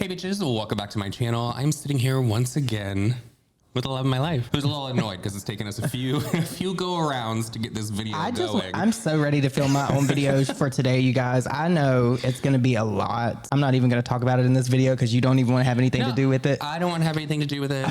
Hey bitches, welcome back to my channel. I'm sitting here once again with the love of my life, who's a little annoyed because it's taken us a few go-arounds to get this video going. I'm so ready to film my own videos for today, you guys. I know it's going to be a lot. I'm not even going to talk about it in this video because you don't even want to have anything to do with it. I don't want to have anything to do with it.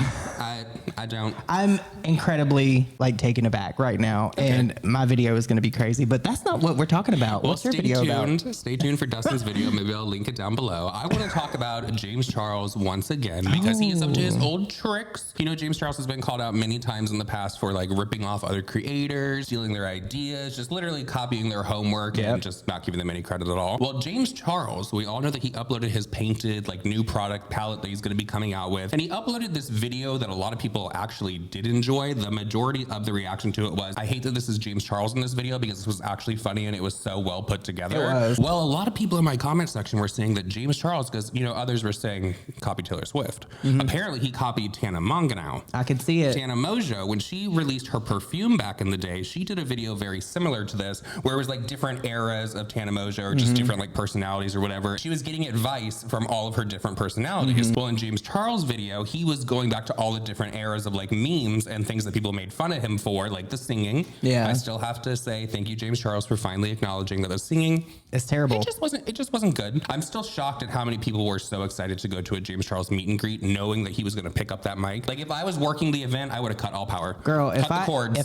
I don't. I'm incredibly taken aback right now, and my video is going to be crazy, but that's not what we're talking about. Well, what's your video about? Stay tuned for Dustin's video. Maybe I'll link it down below. I want to talk about James Charles once again because he is up to his old tricks. You know, James Charles has been called out many times in the past for like ripping off other creators, stealing their ideas, just literally copying their homework and just not giving them any credit at all. Well, James Charles, we all know that he uploaded his painted like new product palette that he's going to be coming out with, and he uploaded this video that a lot of people actually did enjoy. The majority of the reaction to it was, I hate that this is James Charles in this video because this was actually funny and it was so well put together. Well, a lot of people in my comment section were saying that James Charles, because you know others were saying copy Taylor Swift. Apparently he copied Tana Mongeau. I could see it. Tana Mongeau, when she released her perfume back in the day, she did a video very similar to this where it was like different eras of Tana Mongeau or just different like personalities or whatever. She was getting advice from all of her different personalities. Well, in James Charles' video, he was going back to all the different eras of like memes and things that people made fun of him for, like the singing. I still have to say thank you, James Charles, for finally acknowledging that the singing is terrible. It just wasn't good. I'm still shocked at how many people were so excited to go to a James Charles meet and greet knowing that he was going to pick up that mic. Like if I was working the event, I would have cut all power. Girl, if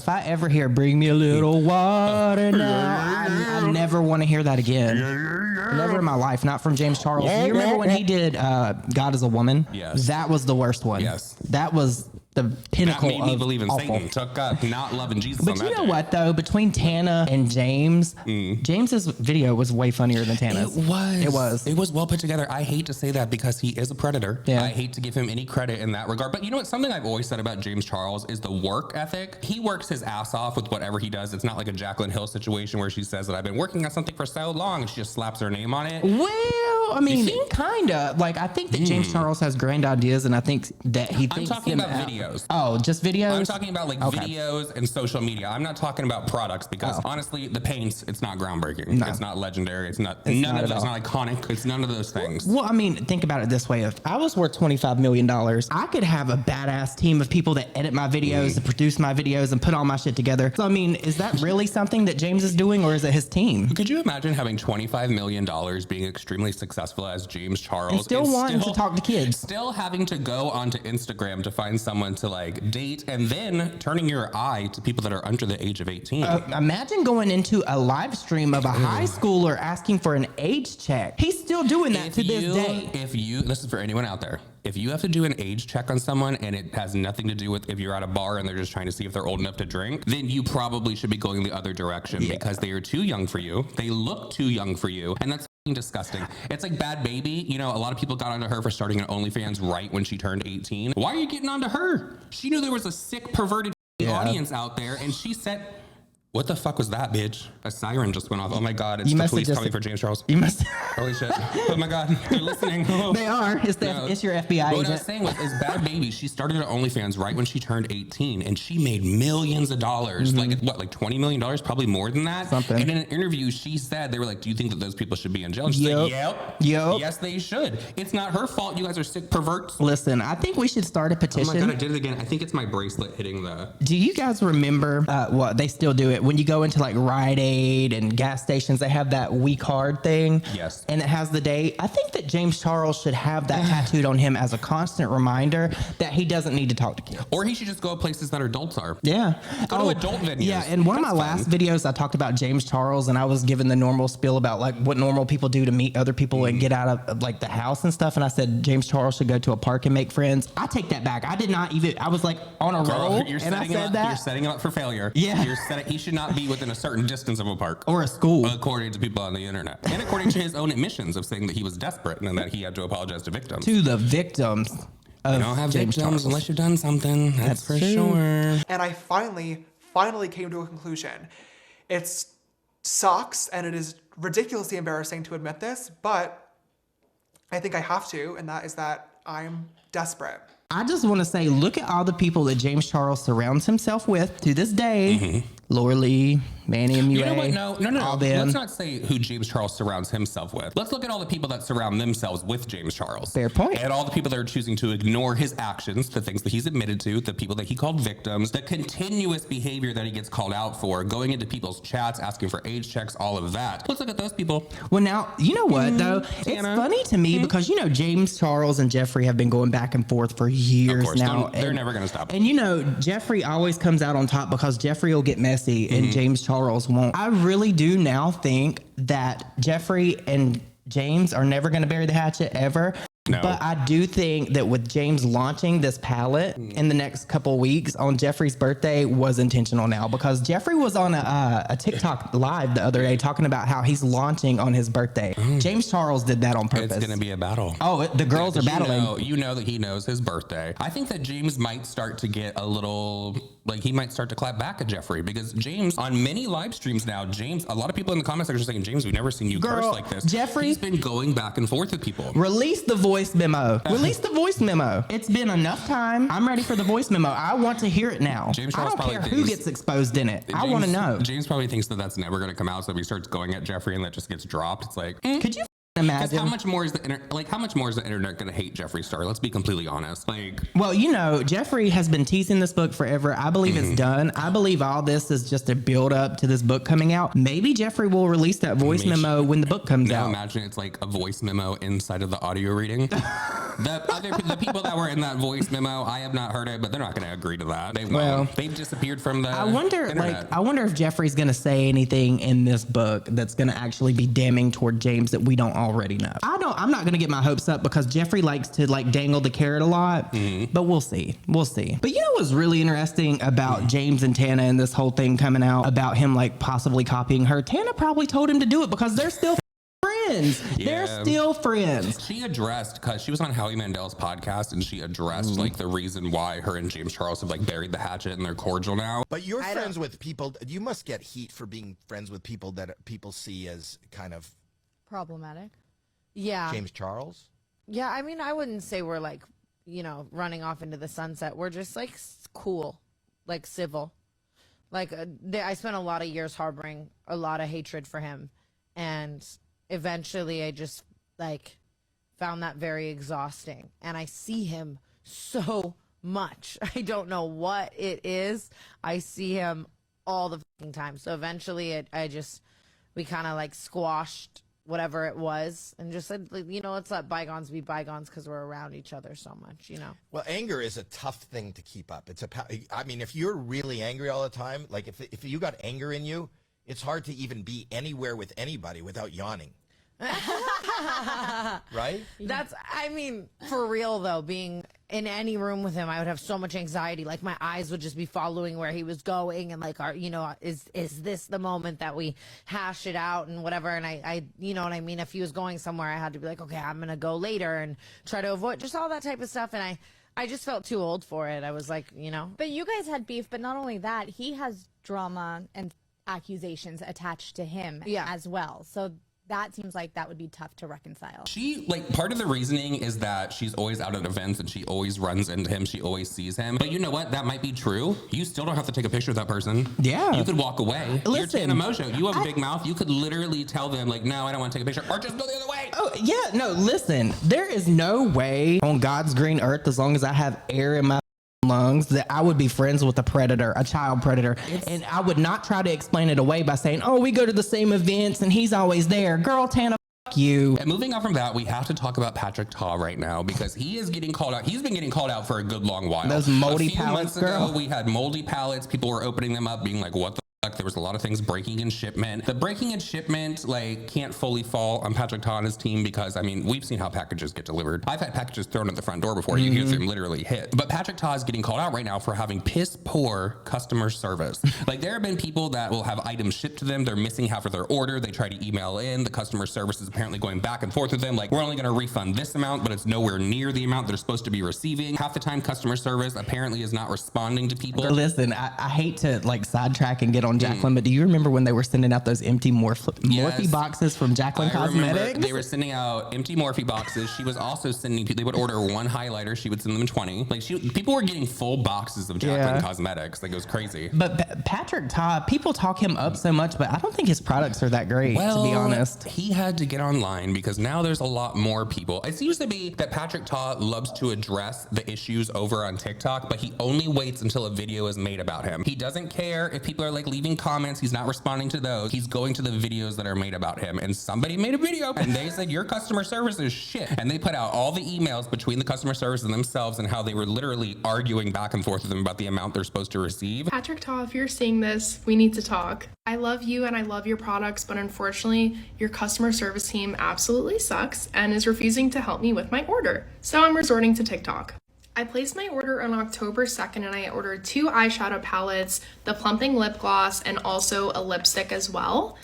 I ever hear bring me a little water now, I never want to hear that again. Never in my life. Not from James Charles. You remember when he did God is a Woman? Yes. That was the worst one. Yes. That was the pinnacle that made me of believe in awful. Satan. Took up not loving Jesus. But you know what though? Between Tana and James, James's video was way funnier than Tana's. It was well put together. I hate to say that because he is a predator. I hate to give him any credit in that regard. But you know what? Something I've always said about James Charles is the work ethic. He works his ass off with whatever he does. It's not like a Jaclyn Hill situation where she says that I've been working on something for so long and she just slaps her name on it. Well, I mean, kind of. Like, I think that James Charles has grand ideas, and I think that he thinks I'm talking about videos. Oh, just videos? I'm talking about like videos and social media. I'm not talking about products because honestly, the paints, it's not groundbreaking. It's not legendary. It's not iconic. It's none of those things. Well, I mean, think about it this way. If I was worth $25 million, I could have a badass team of people that edit my videos, that produce my videos, and put all my shit together. So, I mean, is that really something that James is doing, or is it his team? Could you imagine having $25 million, being extremely successful as James Charles, and still wanting to talk to kids, still having to go onto Instagram to find someone to like date, and then turning your eye to people that are under the age of 18? Imagine going into a live stream of a high schooler asking for an age check. He's still doing that to this day. This is for anyone out there. If you have to do an age check on someone and it has nothing to do with if you're at a bar and they're just trying to see if they're old enough to drink, then you probably should be going the other direction because they are too young for you. They look too young for you. And that's disgusting. It's like Bad Baby. You know, a lot of people got onto her for starting an OnlyFans right when she turned 18. Why are you getting onto her? She knew there was a sick, perverted audience out there, and she said, what the fuck was that, bitch? A siren just went off. Oh my God, it's the police coming for James Charles. Holy shit. Oh my God, they're listening. They are. It's your FBI agent. What I was saying was, is Bad Baby, she started her OnlyFans right when she turned 18, and she made millions of dollars. Like $20 million? Probably more than that. Something. And in an interview, she said, they were like, do you think that those people should be in jail? And she's like, yep. Yes, they should. It's not her fault. You guys are sick perverts. Listen, I think we should start a petition. Oh my God, I did it again. I think it's my bracelet hitting the... Do you guys remember, well, they still do it, when you go into like Rite Aid and gas stations, they have that We Card thing. Yes. And it has the date. I think that James Charles should have that tattooed on him as a constant reminder that he doesn't need to talk to kids. Or he should just go to places that adults are. Yeah. Go to adult venues. Yeah, in one of my last videos, I talked about James Charles, and I was given the normal spiel about like what normal people do to meet other people and get out of like the house and stuff. And I said James Charles should go to a park and make friends. I take that back. I did not even, I was like on a roll, and I said that. You're setting him up for failure. Yeah. He should not be within a certain distance of a park or a school, according to people on the internet, and according to his own admissions of saying that he was desperate and that he had to apologize to victims. To the victims. You don't have James victims Charles unless you've done something. That's for true. sure. And I finally came to a conclusion. It sucks and it is ridiculously embarrassing to admit this, but I think I have to, and that is that I'm desperate. I just want to say, look at all the people that James Charles surrounds himself with to this day. Laura Lee, Manny and You know what? No. all them. Let's not say who James Charles surrounds himself with. Let's look at all the people that surround themselves with James Charles. Fair point. And all the people that are choosing to ignore his actions, the things that he's admitted to, the people that he called victims, the continuous behavior that he gets called out for, going into people's chats, asking for age checks, all of that. Let's look at those people. Well, now, you know what, though? It's Tana. funny to me because, you know, James Charles and Jeffrey have been going back and forth for years Of course, now. they're never going to stop. And, you know, Jeffrey always comes out on top because Jeffrey will get messy and James Charles won't. I really do now think that Jeffrey and James are never going to bury the hatchet ever. No. But I do think that with James launching this palette in the next couple of weeks on Jeffrey's birthday was intentional now, because Jeffrey was on a TikTok live the other day talking about how he's launching on his birthday. James Charles did that on purpose. It's going to be a battle. Oh, the girls are battling. You know that he knows his birthday. I think that James might start to get a little, like, he might start to clap back at Jeffrey, because James, on many live streams now, James, a lot of people in the comments are saying, James, we've never seen you curse like this. Jeffrey, he's been going back and forth with people. Release the voice memo. Release the voice memo. It's been enough time. I'm ready for the voice memo. I want to hear it now. James I Charles don't probably care thinks, who gets exposed in it. I want to know. James probably thinks that that's never going to come out, so if he starts going at Jeffrey and that just gets dropped, it's like, Could you imagine? how much more is the internet going to hate Jeffree Star? Let's be completely honest. Like, Well, you know, Jeffrey has been teasing this book forever. I believe it's done. I believe all this is just a build up to this book coming out. Maybe Jeffrey will release that voice memo when the book comes now out. imagine it's like a voice memo inside of the audio reading. The people that were in that voice memo, I have not heard it, but they're not going to agree to that. They won't. Well, They've disappeared from the I wonder, internet. I wonder if Jeffrey's going to say anything in this book that's going to actually be damning toward James that we don't already know. I'm not going to get my hopes up because Jeffrey likes to like dangle the carrot a lot, but we'll see. We'll see. But you know what's really interesting about James and Tana and this whole thing coming out about him like possibly copying her? Tana probably told him to do it because they're still friends. They're still friends. She addressed, because she was on Howie Mandel's podcast, and she addressed like the reason why her and James Charles have like buried the hatchet and they're cordial now. But you're friends with people. You must get heat for being friends with people that people see as kind of problematic. Yeah. James Charles? Yeah, I mean, I wouldn't say we're like, running off into the sunset. We're just like cool, like civil. Like I spent a lot of years harboring a lot of hatred for him, and eventually I just like found that very exhausting. And I see him so much. I don't know what it is. I see him all the fucking time. So eventually we kind of like squashed whatever it was and just said, let's let bygones be bygones because we're around each other so much, Well, anger is a tough thing to keep up. I mean, if you're really angry all the time, like if you got anger in you, it's hard to even be anywhere with anybody without yawning. Right? I mean, for real though, being in any room with him, I would have so much anxiety. Like my eyes would just be following where he was going, and like, is this the moment that we hash it out and whatever? And I you know what I mean? If he was going somewhere, I had to be like, okay, I'm gonna go later and try to avoid just all that type of stuff. And I just felt too old for it. I was like, But you guys had beef, but not only that, he has drama and accusations attached to him as well. So that seems like that would be tough to reconcile. She, like, part of the reasoning is that she's always out at events and she always runs into him. She always sees him. But you know what? That might be true. You still don't have to take a picture of that person. Yeah. You could walk away. Listen, You're Tana Mongeau. You have a big mouth. You could literally tell them, like, no, I don't want to take a picture. Or just go the other way. Oh, yeah. No, listen. There is no way on God's green earth, as long as I have air in my lungs, that I would be friends with a predator, a child predator. And I would not try to explain it away by saying, oh, we go to the same events and he's always there. Girl, Tana, fuck you. And moving on from that, we have to talk about Patrick Ta right now, because he is getting called out. He's been getting called out for a good long while. Those moldy a few pallets, months ago, girl. we had moldy pallets. People were opening them up being like, what the fuck? There was a lot of things breaking in shipment. The breaking in shipment, like, can't fully fall on Patrick Ta and his team, because, I mean, we've seen how packages get delivered. I've had packages thrown at the front door before. You hear them literally hit. But Patrick Ta is getting called out right now for having piss poor customer service. Like, there have been people that will have items shipped to them. They're missing half of their order. They try to email in. The customer service is apparently going back and forth with them. Like, we're only going to refund this amount, but it's nowhere near the amount they're supposed to be receiving. Half the time, customer service apparently is not responding to people. Listen, I hate to like sidetrack and get on Jaclyn, but do you remember when they were sending out those empty Morphe boxes from Jaclyn I remember Cosmetics? they were sending out empty Morphe boxes. She was also sending, they would order one highlighter. She would send them 20. Like people were getting full boxes of Jaclyn Cosmetics. Like it was crazy. But Patrick Ta, people talk him up so much, but I don't think his products are that great, to be honest. He had to get online because now there's a lot more people. It seems to be that Patrick Ta loves to address the issues over on TikTok, but he only waits until a video is made about him. He doesn't care if people are like leaving comments. He's not responding to those. He's going to the videos that are made about him. And somebody made a video and they said, your customer service is shit. And they put out all the emails between the customer service and themselves and how they were literally arguing back and forth with them about the amount they're supposed to receive. Patrick Ta, if you're seeing this, we need to talk. I love you and I love your products, but unfortunately, your customer service team absolutely sucks and is refusing to help me with my order. So I'm resorting to TikTok. I placed my order on October 2nd and I ordered 2 eyeshadow palettes, the plumping lip gloss, and also a lipstick as well.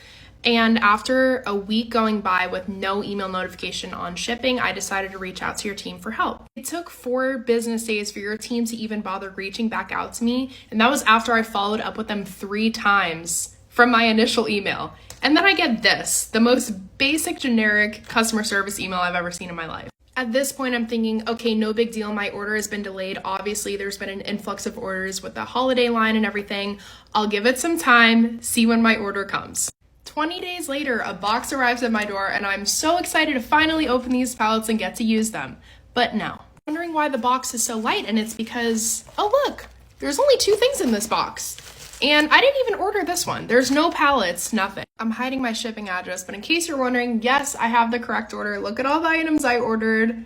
And after a week going by with no email notification on shipping, I decided to reach out to your team for help. It took 4 business days for your team to even bother reaching back out to me. And that was after I followed up with them 3 times from my initial email. And then I get this, the most basic generic customer service email I've ever seen in my life. At this point, I'm thinking, okay, no big deal. My order has been delayed. Obviously, there's been an influx of orders with the holiday line and everything. I'll give it some time, see when my order comes. 20 days later, a box arrives at my door and I'm so excited to finally open these palettes and get to use them. But no. I'm wondering why the box is so light, and it's because, oh look, there's only 2 things in this box. And I didn't even order this one. There's no palettes, nothing. I'm hiding my shipping address, but in case you're wondering, yes, I have the correct order. Look at all the items I ordered,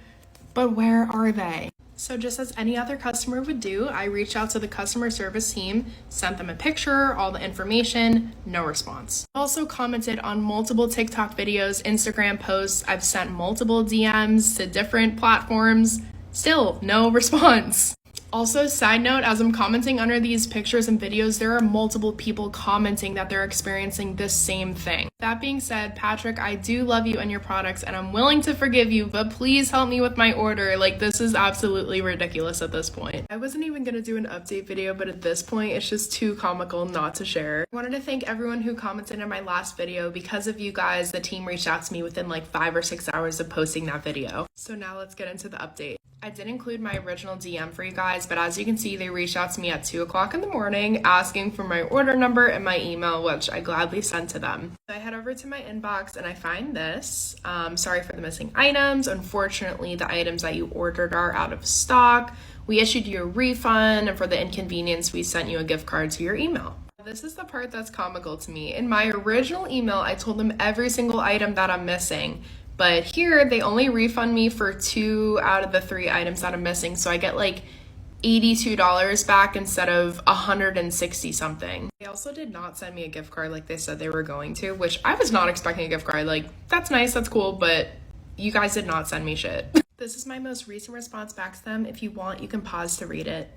but where are they? So just as any other customer would do, I reached out to the customer service team, sent them a picture, all the information, no response. Also commented on multiple TikTok videos, Instagram posts. I've sent multiple DMs to different platforms, still no response. Also, side note, as I'm commenting under these pictures and videos, there are multiple people commenting that they're experiencing this same thing. That being said, Patrick, I do love you and your products and I'm willing to forgive you, but please help me with my order. Like, this is absolutely ridiculous at this point. I wasn't even gonna do an update video, but at this point, it's just too comical not to share. I wanted to thank everyone who commented in my last video. Because of you guys, the team reached out to me within like 5 or 6 hours of posting that video. So now let's get into the update. I did include my original DM for you guys, but as you can see, they reached out to me at 2 o'clock in the morning asking for my order number and my email, which I gladly sent to them. I head over to my inbox and I find this. Sorry for the missing items. Unfortunately, the items that you ordered are out of stock. We issued you a refund, and for the inconvenience, we sent you a gift card to your email. This is the part that's comical to me. In my original email, I told them every single item that I'm missing. But here, they only refund me for 2 out of the 3 items that I'm missing. So I get like $82 back instead of 160 something. They also did not send me a gift card like they said they were going to, which I was not expecting a gift card. Like, that's nice, that's cool, but you guys did not send me shit. This is my most recent response back to them. If you want, you can pause to read it.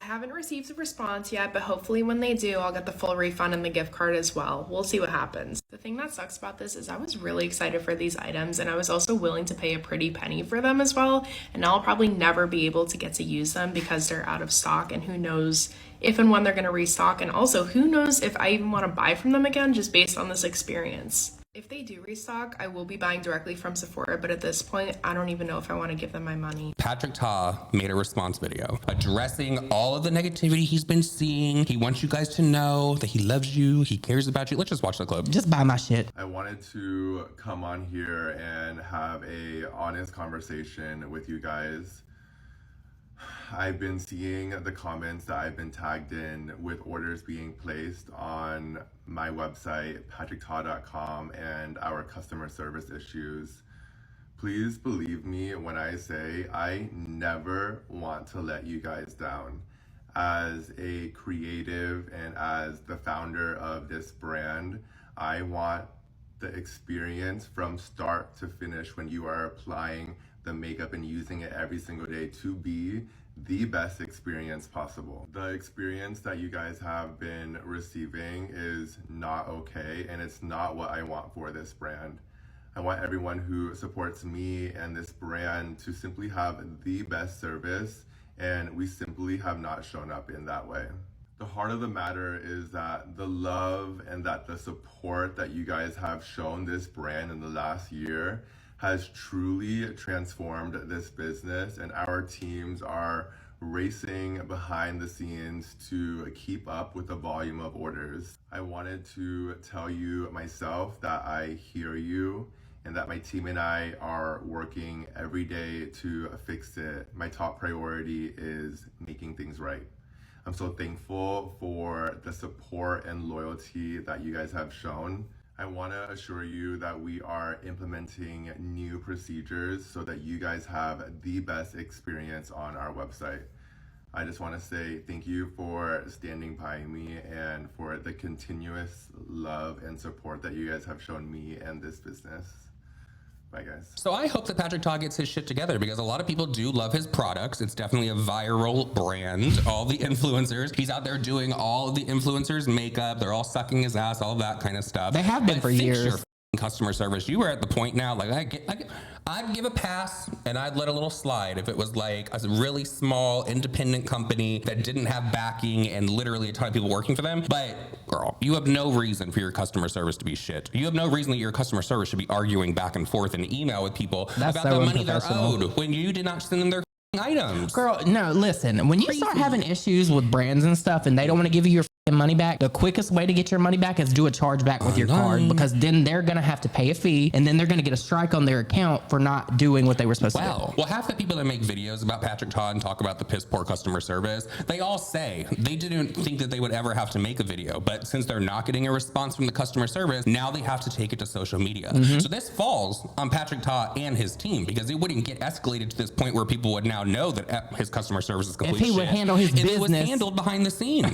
I haven't received a response yet, but hopefully when they do, I'll get the full refund and the gift card as well. We'll see what happens. The thing that sucks about this is I was really excited for these items and I was also willing to pay a pretty penny for them as well. And now I'll probably never be able to get to use them because they're out of stock, and who knows if and when they're going to restock, and also who knows if I even want to buy from them again just based on this experience. If they do restock, I will be buying directly from Sephora, but at this point, I don't even know if I want to give them my money. Patrick Ta made a response video addressing all of the negativity he's been seeing. He wants you guys to know that he loves you, he cares about you. Let's just watch the clip. Just buy my shit. I wanted to come on here and have a honest conversation with you guys. I've been seeing the comments that I've been tagged in with orders being placed on my website, patrickta.com, and our customer service issues. Please believe me when I say I never want to let you guys down. As a creative and as the founder of this brand, I want the experience from start to finish when you are applying the makeup and using it every single day to be the best experience possible. The experience that you guys have been receiving is not okay, and it's not what I want for this brand. I want everyone who supports me and this brand to simply have the best service, and we simply have not shown up in that way. The heart of the matter is that the love and that the support that you guys have shown this brand in the last year has truly transformed this business, and our teams are racing behind the scenes to keep up with the volume of orders. I wanted to tell you myself that I hear you and that my team and I are working every day to fix it. My top priority is making things right. I'm so thankful for the support and loyalty that you guys have shown. I want to assure you that we are implementing new procedures so that you guys have the best experience on our website. I just want to say thank you for standing by me and for the continuous love and support that you guys have shown me and this business. Bye, guys. So I hope that Patrick Ta gets his shit together, because a lot of people do love his products. It's definitely a viral brand. All the influencers, he's out there doing all of the influencers' makeup. They're all sucking his ass, all that kind of stuff. They have been But for fix years. your customer service. You were at the point now, like I'd give a pass and I'd let a little slide if it was like a really small independent company that didn't have backing and literally a ton of people working for them. But girl, you have no reason for your customer service to be shit. You have no reason that your customer service should be arguing back and forth in email with people That's about so the money they're unprofessional. owed when you did not send them their items. Girl, no, listen, when you start having issues with brands and stuff and they don't want to give you your money back, the quickest way to get your money back is do a chargeback with your card, because then they're going to have to pay a fee and then they're going to get a strike on their account for not doing what they were supposed to do. Well, half the people that make videos about Patrick Ta and talk about the piss poor customer service, they all say they didn't think that they would ever have to make a video, but since they're not getting a response from the customer service, now they have to take it to social media. So this falls on Patrick Ta and his team, because it wouldn't get escalated to this point where people would now know that his customer service is complete If he would shit. handle his If it was business- handled behind the scenes.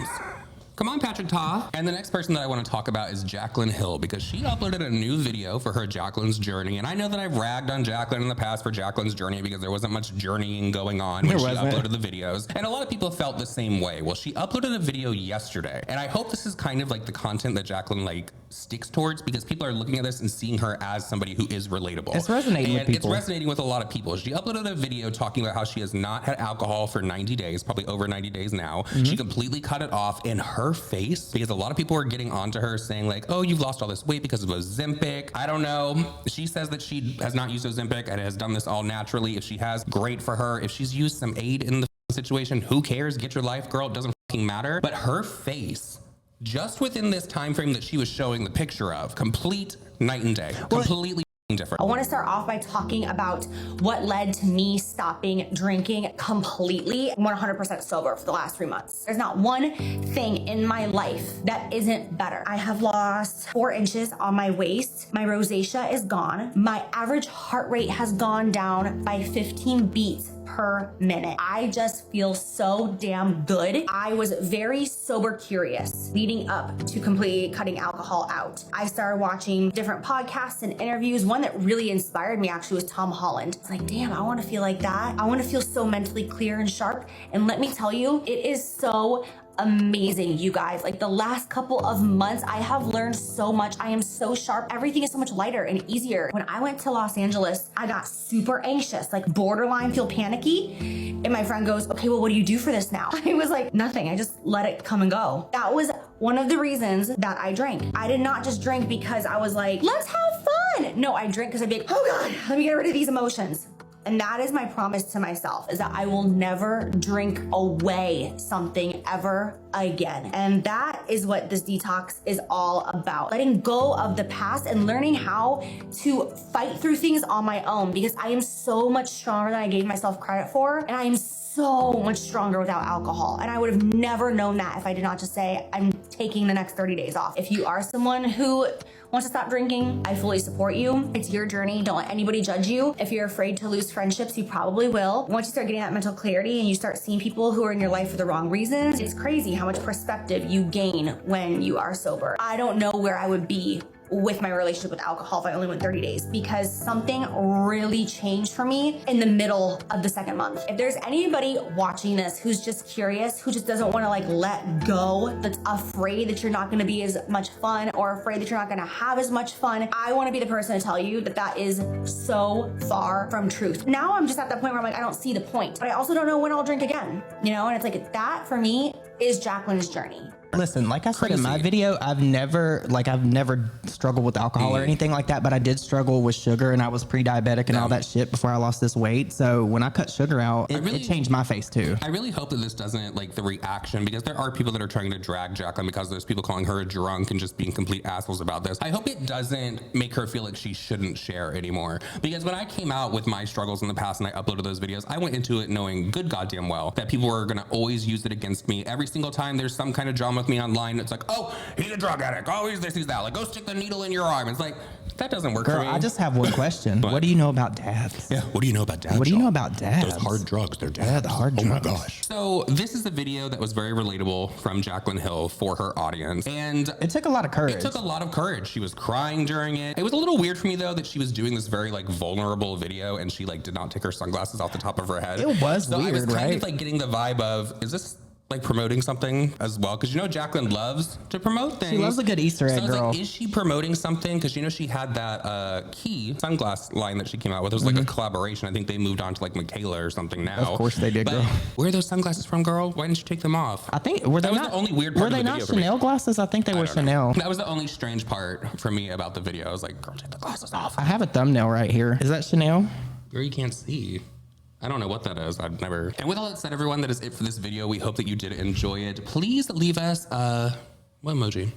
Come on, Patrick Ta. And the next person that I want to talk about is Jaclyn Hill, because she uploaded a new video for her Jaclyn's Journey. And I know that I've ragged on Jaclyn in the past for Jaclyn's Journey because there wasn't much journeying going on when she uploaded the videos. And a lot of people felt the same way. Well, she uploaded a video yesterday. And I hope this is kind of like the content that Jaclyn like sticks towards, because people are looking at this and seeing her as somebody who is relatable. It's resonating with people. It's resonating with a lot of people. She uploaded a video talking about how she has not had alcohol for 90 days, probably over 90 days now. She completely cut it off, in her face, because a lot of people are getting onto her saying like, oh, you've lost all this weight because of Ozempic. I don't know. She says that she has not used Ozempic and has done this all naturally. If she has, great for her. If she's used some aid in the situation, who cares? Get your life, girl. It doesn't fucking matter. But her face, just within this time frame that she was showing the picture of, complete night and day, completely different. I want to start off by talking about what led to me stopping drinking completely 100% sober for the last 3 months. There's not one thing in my life that isn't better. I have lost 4 inches on my waist. My rosacea is gone. My average heart rate has gone down by 15 beats per minute. I just feel so damn good. I was very sober curious leading up to completely cutting alcohol out. I started watching different podcasts and interviews. One that really inspired me actually was Tom Holland. It's like, damn, I want to feel like that. I want to feel so mentally clear and sharp. And let me tell you, it is so amazing, you guys. Like the last couple of months, I have learned so much. I am so sharp. Everything is so much lighter and easier. When I went to Los Angeles, I got super anxious, like borderline feel panicky. And my friend goes, okay, well, what do you do for this now? I was like, nothing. I just let it come and go. That was one of the reasons that I drank. I did not just drink because I was like, let's have fun. No, I drank because I'd be like, oh God, let me get rid of these emotions. And that is my promise to myself, is that I will never drink away something ever again. And that is what this detox is all about. Letting go of the past and learning how to fight through things on my own, because I am so much stronger than I gave myself credit for. And I am so much stronger without alcohol. And I would have never known that if I did not just say, I'm taking the next 30 days off. If you are someone who wants to stop drinking, I fully support you. It's your journey. Don't let anybody judge you. If you're afraid to lose friendships, you probably will. Once you start getting that mental clarity and you start seeing people who are in your life for the wrong reasons, it's crazy how much perspective you gain when you are sober. I don't know where I would be with my relationship with alcohol if I only went 30 days, because something really changed for me in the middle of the second month. If there's anybody watching this who's just curious, who just doesn't want to like let go, that's afraid that you're not going to be as much fun or afraid that you're not going to have as much fun, I want to be the person to tell you that that is so far from truth. Now I'm just at that point where I'm like, I don't see the point, but I also don't know when I'll drink again, you know? And it's like that for me is Jaclyn's Journey. Listen, like I said in my video, I've never struggled with alcohol or anything like that, but I did struggle with sugar, and I was pre-diabetic and all that shit before I lost this weight. So when I cut sugar out, it changed my face too. I really hope that this doesn't, like, the reaction, because there are people that are trying to drag Jaclyn because there's people calling her a drunk and just being complete assholes about this. I hope it doesn't make her feel like she shouldn't share anymore, because when I came out with my struggles in the past and I uploaded those videos, I went into it knowing good goddamn well that people were gonna always use it against me. Every single time there's some kind of drama with me online, it's like, oh, he's a drug addict. Oh, he's this, he's that. Like, go stick the needle in your arm. It's like, that doesn't work for me. I just have one question. What do you know about dabs? Yeah, what do you know about dabs? What do you know about dabs? Those hard drugs, they're dabs. Yeah, the hard drugs. Oh my gosh. So this is a video that was very relatable from Jaclyn Hill for her audience. And it took a lot of courage. It took a lot of courage. She was crying during it. It was a little weird for me, though, that she was doing this very, like, vulnerable video and she, like, did not take her sunglasses off the top of her head. It was weird, I was kind right? of, like, getting the vibe of, is this like promoting something as well? Because, you know, Jaclyn loves to promote things. She loves a good Easter egg, girl. Like, is she promoting something? Because, you know, she had that Key sunglass line that she came out with. It was like a collaboration. I think they moved on to like Michaela or something now. Of course they did, girl. Where are those sunglasses from, girl? Why didn't you take them off? I think, were they that not, was the only weird part were of they the video not Chanel glasses? I think they were Chanel. That was the only strange part for me about the video. I was like, girl, take the glasses off. I have a thumbnail right here. Is that Chanel? Girl, you can't see. I don't know what that is. I've never. And with all that said, everyone, that is it for this video. We hope that you did enjoy it. Please leave us what emoji?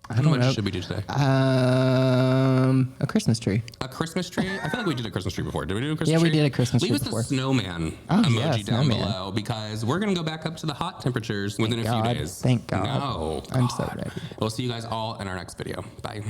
I don't know. What should we do today? A Christmas tree. A Christmas tree? I feel like we did a Christmas tree before. Did we do a Christmas tree? Yeah, we did a Christmas tree before. Leave us the snowman emoji down below, because we're going to go back up to the hot temperatures within a few days. Thank God. No. I'm so ready. We'll see you guys all in our next video. Bye.